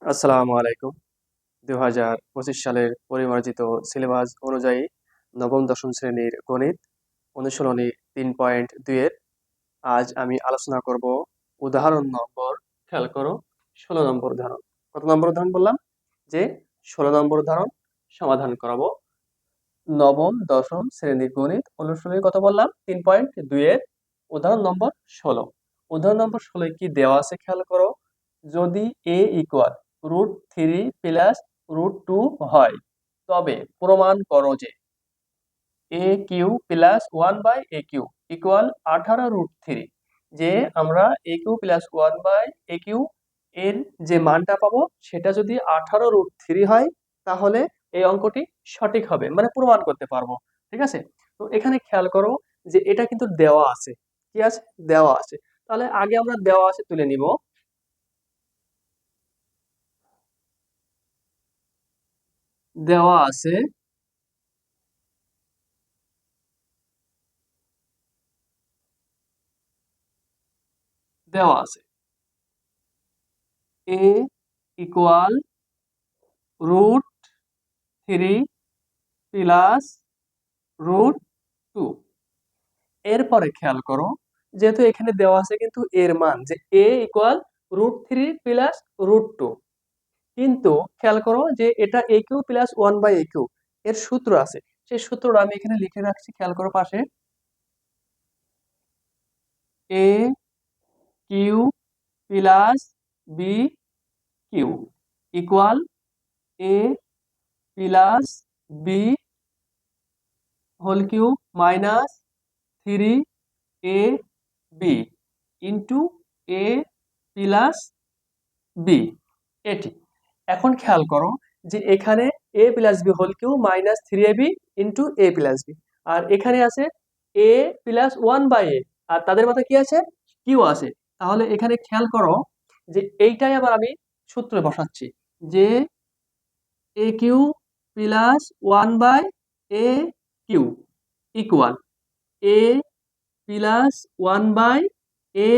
আসসালামু আলাইকুম। ২০২৫ সালের পরিমার্জিত সিলেবাস অনুযায়ী নবম দশম শ্রেণীর গণিত অনুশীলনী ৩.২ এর আজ আমি আলোচনা করব উদাহরণ নম্বর, খেয়াল করো, ১৬ নম্বর উদাহরণ। কত নম্বর উদাহরণ বললাম? যে ১৬ নম্বর উদাহরণ সমাধান করাবো। নবম দশম শ্রেণীর গণিত অনুশীলনী কত বললাম? ৩.২ এর উদাহরণ নম্বর ১৬। উদাহরণ নম্বর ১৬ কি দেওয়া আছে খেয়াল করো। যদি a ইকুয়াল √3 প্লাস √2 হয় তবে প্রমাণ করো যে a cube plus 1/a cube equal 18√3। যে আমরা a cube plus 1/a Q এর যে মানটা পাবো সেটা যদি 18√3 হয় তাহলে এই অঙ্কটি সঠিক হবে, মানে প্রমাণ করতে পারবো। ঠিক আছে, তো এখানে খেয়াল করো যে এটা কিন্তু দেওয়া আছে। কি আছে? দেওয়া আছে। তাহলে আগে আমরা দেওয়া আছে তুলে নিব। দেওয়া আছে, দেওয়া আছে a ইকুয়াল √3 প্লাস √2। এরপরে খেয়াল করো, যেহেতু এখানে দেওয়া আছে কিন্তু এর মান যে a ইকুয়াল √3 প্লাস √2, কিন্তু খেয়াল করো যে এটা a cube plus 1/a Q এর সূত্র আছে। সেই সূত্রটা আমি এখানে লিখে রাখছি, খেয়াল করো পাশে। a cube plus b cube equal a plus b whole cube minus 3ab into a plus B. এটি এখন খেয়াল করো যে এখানে a plus B whole cube minus 3ab into a plus B, আর এখানে আছে a প্লাস 1/a, আর তাদের মধ্যে কি আছে? কিউ আছে। তাহলে এখানে খেয়াল করো যে এইটাই আবার আমি সূত্রে বসাচ্ছি যে a cube plus 1/a cube equal a plus 1/a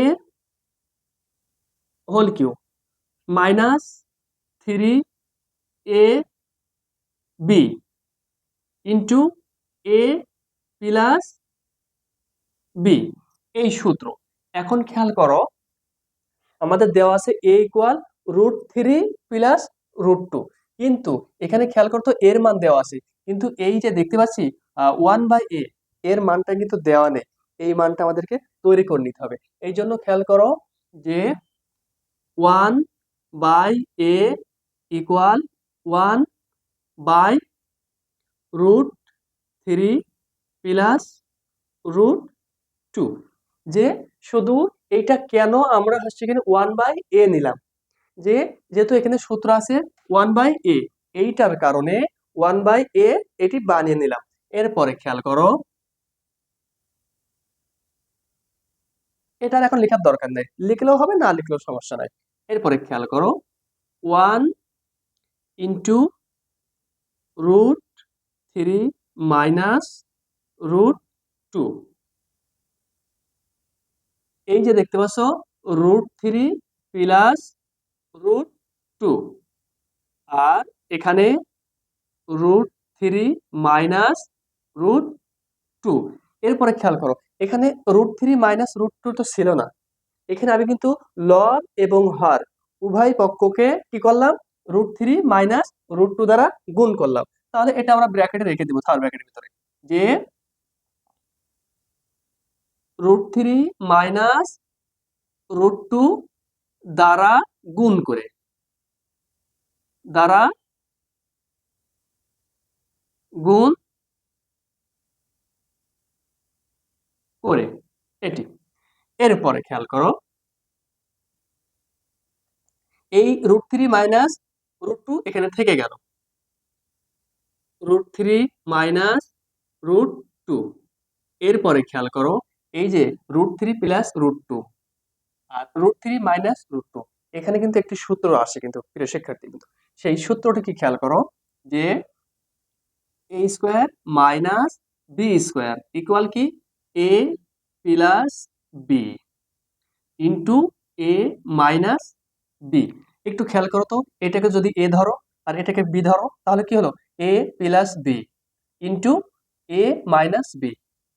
whole cube minus 3ab into a plus b, এই সূত্র। এখন খেয়াল করো আমাদের দেওয়া আছে a ইকুয়াল √3 প্লাস √2, কিন্তু এখানে খেয়াল করতো এর মান দেওয়া আছে, কিন্তু এই যে দেখতে পাচ্ছি 1/a এর মানটা কিন্তু দেওয়া নেই। এই মানটা আমাদেরকে তৈরি করে নিতে হবে। এই জন্য খেয়াল করো যে 1/a ইকুয়াল 1/√3 প্লাস √2। যে শুধু এইটা কেন আমরা হচ্ছে এখানে 1/a নিলাম, যে যেহেতু এখানে সূত্র আছে 1/a, এইটার কারণে 1/a এটি বানিয়ে নিলাম। এরপরে খেয়াল করো, এটার এখন লেখার দরকার নেই, লিখলেও হবে, না লিখলেও সমস্যা নাই। এরপরে খেয়াল করো 1 ইন্টু √3 মাইনাস √2, এই যে দেখতে পাচ্ছ √3 প্লাস √2, আর এখানে √3 মাইনাস √2। এরপরে খেয়াল করো এখানে √3 মাইনাস √2 তো ছিল না, এখানে আমি কিন্তু লব এবং হর উভয় পক্ষকে কি করলাম? √3 মাইনাস √2 দ্বারা গুণ করলাম। তাহলে এটা আমরা ব্র্যাকেটে রেখে দিব, থার্ড ব্র্যাকেটের ভিতরে, যে √3 মাইনাস √2 দ্বারা গুণ করে, দ্বারা গুণ করে, এটি। এরপরে খেয়াল করো এই √3 মাইনাস √2 এখানে থেকে গেল, √3 মাইনাস √2। এরপরে খেয়াল করো এই যে √3 প্লাস √2 আর √3 মাইনাস √2, এখানে কিন্তু একটি সূত্র আসে কিন্তু প্রিয় শিক্ষার্থী, কিন্তু সেই সূত্রটি কি খেয়াল করো যে a square minus b square equal কি a plus b into a minus b. একটু খেয়াল করো তো, এটাকে যদি এ ধরো আর এটাকে বি ধরো, তাহলে কি হলো? এ প্লাস বি ইন্টু এ মাইনাস বি।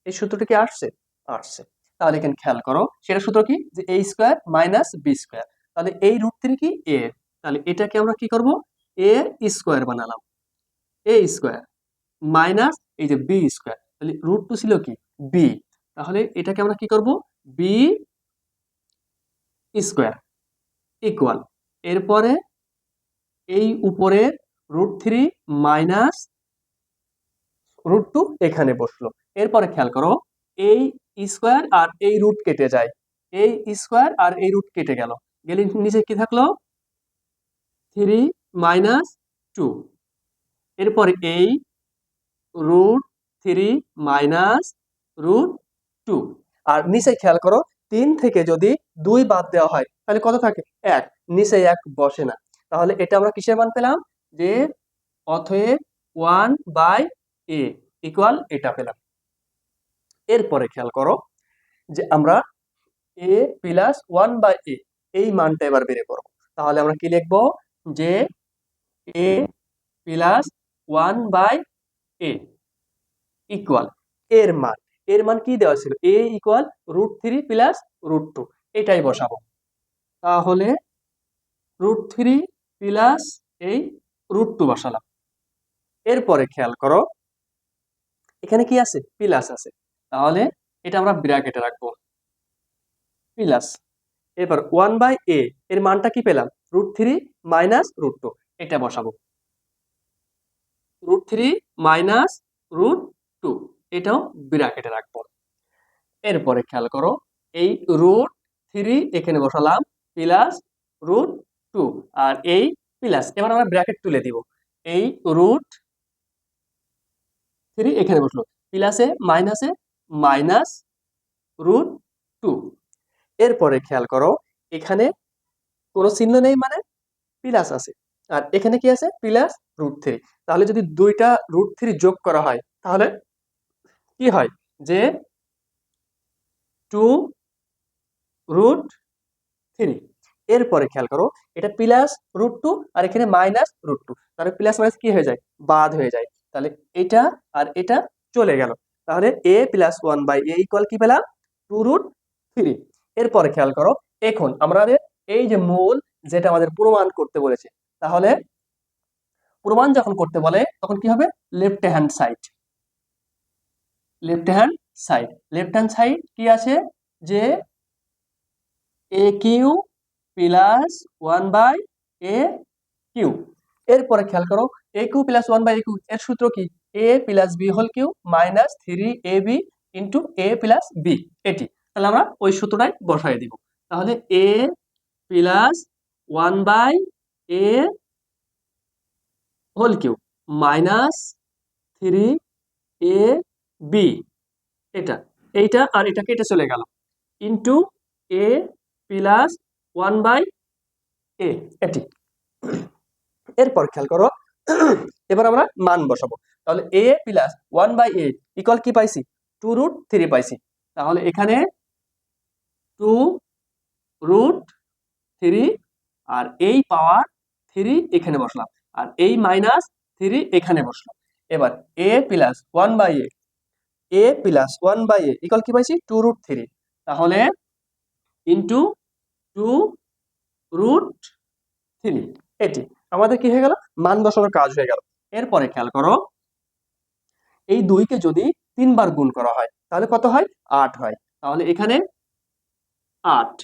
এই সূত্রটা কি আসছে? আসছে। তাহলে এখানে খেয়াল করো, সেটা সূত্র কি? যে এ স্কোয়ার মাইনাস বি স্কোয়ার। তাহলে এই রুট থ্রি কি? এ। তাহলে এটাকে আমরা কি করব? এ স্কোয়ার বানালাম, এ স্কোয়ার মাইনাস এই যে বি স্কোয়ার। তাহলে রুট টু ছিল কি? বি। তাহলে এটাকে আমরা কি করব? বি স্কোয়ার ইকুয়াল, এরপরে এই উপরে root three minus root two এখানে বসলো। এরপরে খেয়াল করো, এই স্কোয়ার আর এই রুট কেটে যায়, এই স্কোয়ার আর এই রুট কেটে গেল, গেলে নিচে কি থাকলো? Three minus two. এরপরে এই root three minus root two. আর নিচে খেয়াল করো, 3 থেকে যদি 2 বাদ দেওয়া হয় তাহলে কত থাকে? 1। নিচে 1 বসে না। তাহলে এটা আমরা কিসের মান পেলাম? যে অতএব 1/a ইকুয়াল এটা পেলাম। এরপরে খেয়াল করো যে আমরা a প্লাস 1/a এই মানটা এবার বের করব। তাহলে আমরা কি লিখবো? যে a প্লাস 1/a ইকুয়াল এর মান, এর মান কি দেওয়া ছিল? a equal root three plus root two, এটাই বসাবো। তাহলে রুট থ্রি প্লাস এই রুট টু বসালাম। এরপরে খেয়াল করো, এখানে কি আছে? প্লাস আছে। তাহলে এটা আমরা ব্র্যাকেটে রাখবো, প্লাস। এবার 1/a এর মানটা কি পেলাম? Root three minus root two, এটা বসাবো। Root three minus root two, এটাও ব্র্যাকেটে রাখবো। এরপরে খেয়াল করো, এই রুট থ্রি এখানে বসালাম প্লাস রুট টু, আর এই প্লাস। এবার আমরা ব্র্যাকেট তুলে দিব। এই রুট থ্রি এখানে বসলো, প্লাসে মাইনাসে মাইনাস রুট টু। এরপরে খেয়াল করো, এখানে কোনো চিহ্ন নেই মানে প্লাস আছে, আর এখানে কি আছে? Plus root three. তাহলে যদি দুইটা রুট থ্রি যোগ করা হয় তাহলে কি হয়? যে টু রুট থ্রি। এরপরে খেয়াল করো, এটা প্লাস রুট টু আর এখানে মাইনাস রুট টু, তাহলে প্লাস মাইনাস কি হয়ে যায়? বাদ হয়ে যায়। তাহলে এটা আর এটা চলে গেল। তাহলে a প্লাস 1/a ইকুয়াল কি পেলাম? Two root three. এরপরে খেয়াল করো, এখন আমাদের এই যে মূল, যেটা আমাদের প্রমাণ করতে বলেছে, তাহলে প্রমাণ যখন করতে বলে তখন কি হবে? Left hand side, left hand side, left hand side কি আছে? যে এ কিউ প্লাস 1/a কিউ। এরপরে খেয়াল করো, এ কিউ প্লাস 1/a কিউ এর সূত্র কি? a plus B whole cube minus 3ab into a plus B, এটি। তাহলে আমরা ওই সূত্রটাই বসাই দিব। তাহলে a plus 1/a whole cube minus 3ab, এটা, এইটা আর এটা কেটে চলে গেল, ইন্টু a প্লাস 1/a, এটি। এরপর খেয়াল করো, এবার আমরা মান বসাবো। তাহলে a প্লাস 1/a ইকুয়াল কি পাইছি? টু রুট থ্রি পাইছি। তাহলে এখানে টু রুট থ্রি, আর এই পাওয়ার থ্রি এখানে বসলাম, আর এই মাইনাস থ্রি এখানে বসলাম। এবার a plus 1/a, a plus 1/a equal কি পাইছি? Two root three. তাহলে ইন্টু টু রুট থ্রি, এটি আমাদের কি হয়ে গেল? মান বসানোর কাজ হয়ে গেল। এরপরে খেয়াল করো, এই দুইকে যদি 3 বার গুণ করা হয় তাহলে কত হয়? 8 হয়। তাহলে এখানে 8।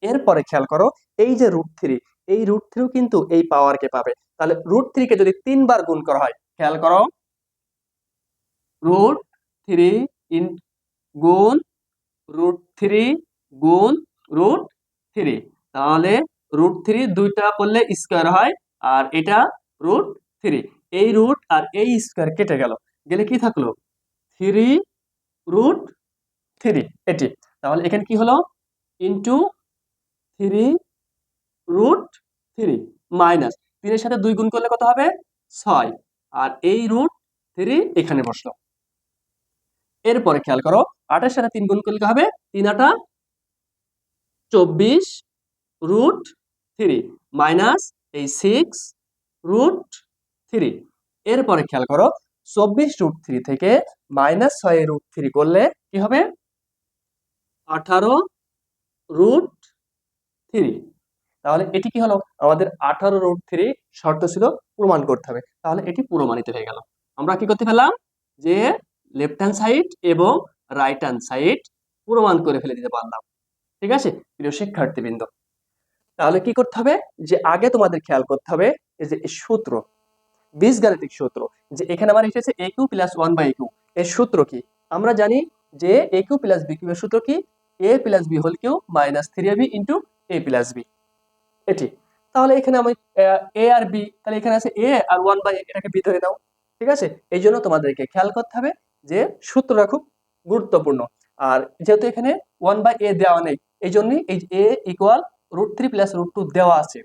এরপরে খেয়াল করো, এই যে রুট থ্রি, এই রুট থ্রিও কিন্তু এই পাওয়ারকে পাবে। তাহলে রুট থ্রিকে যদি 3 বার গুণ করা হয়, খেয়াল করো, রুট থ্রি ইন গুণ রুট থ্রি গুণ রুট থ্রি, তাহলে রুট থ্রি দুইটা করলে স্কোয়ার হয়, আর এটা রুট থ্রি। এই রুট আর এই স্কোয়ার কেটে গেল, গেলে কি থাকলো? থ্রি রুট থ্রি, এটি। তাহলে এখানে কি হলো? Into three root three minus 3-এর সাথে 2 গুণ করলে কত হবে? 6, আর এই রুট থ্রি এখানে বসলো। এরপরে খেয়াল করো, 8-এর সাথে 3 গুণ করলে হবে 3 8 24 রুট থ্রি, মাইনাস এই 6√3। এরপরে খেয়াল করো 24√3 থেকে -6√3 করলে কি হবে 18√3। তাহলে এটি কি হলো আমাদের 18√3 শর্ত ছিল প্রমাণ করতে হবে, তাহলে এটি প্রমাণিত হয়ে গেল। আমরা কি করতে পেলাম যে লেফট হ্যান্ড সাইড এবং রাইট হ্যান্ড সাইড প্রমাণ করে ফেলে দিতে পারলাম। ঠিক আছে প্রিয় শিক্ষার্থীবৃন্দ, তাহলে কি করতে হবে যে আগে তোমাদের খেয়াল করতে হবে এই যে সূত্র, বীজগাণিতিক সূত্র, যে এখানে আমার এসেছে a cube plus 1/a Q. এর সূত্র কি আমরা জানি যে a cube plus b cube এর সূত্র কি a plus b whole cube minus 3ab into a plus b। এটি তাহলে এখানে আমি a আর b, তাহলে এখানে আছে a আর 1/a, এটাকে b ধরে নাও। ঠিক আছে, এই জন্য তোমাদেরকে খেয়াল করতে হবে যে সূত্রটা খুব গুরুত্বপূর্ণ। আর যেহেতু এখানে 1/a দেওয়া নেই, এই জন্যই এই a ইকুয়াল √3 প্লাস √2 দেওয়া আছে।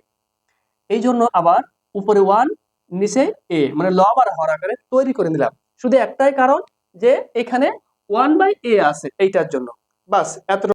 এই জন্য আবার উপরে 1 নিচে a, মানে লব আর হর আকারে তৈরি করে নিলাম। শুধু একটাই কারণ যে এখানে 1/a আছে এইটার জন্য, বাস এত।